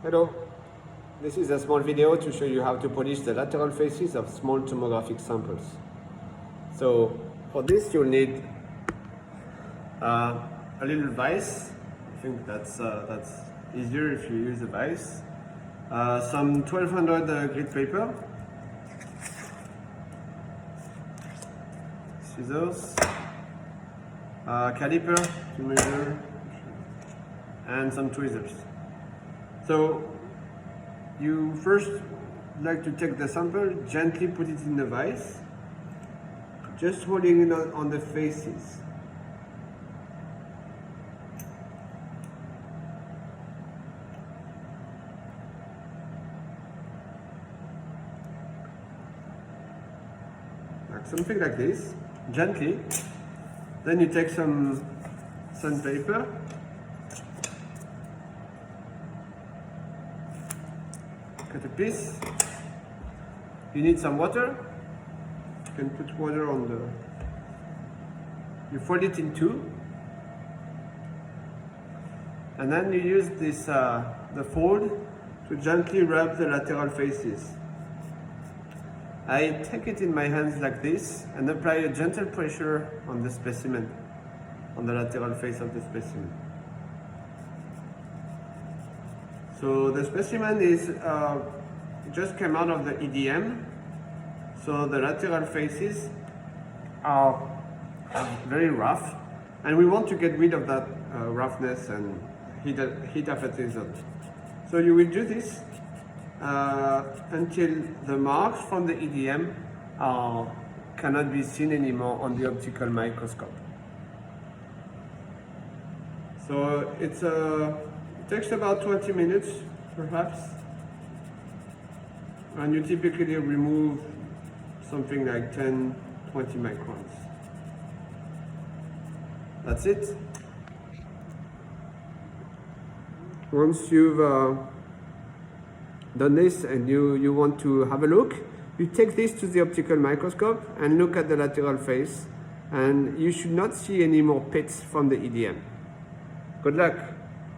Hello, this is a small video to show you how to polish the lateral faces of small tomographic samples. So for this you'll need a little vise. I think that's easier if you use a vise. Some 1200 grit paper, scissors, caliper to measure, and some tweezers. So you first like to take the sample, gently put it in the vise, just holding it on the faces. Like something like this, gently. Then you take some sandpaper, cut a piece. You need some water. You can put water on the. You fold it in two, and then you use this the fold to gently rub the lateral faces. I take it in my hands like this and apply a gentle pressure on the specimen, on the lateral face of the specimen. So the specimen is just came out of the EDM, so the lateral faces are very rough, and we want to get rid of that roughness and heat after result. So you will do this until the marks from the EDM cannot be seen anymore on the optical microscope. So it takes about 20 minutes perhaps, and you typically remove something like 10-20 microns. That's it. Once you've done this and you want to have a look, you take this to the optical microscope and look at the lateral face, and you should not see any more pits from the EDM. Good luck.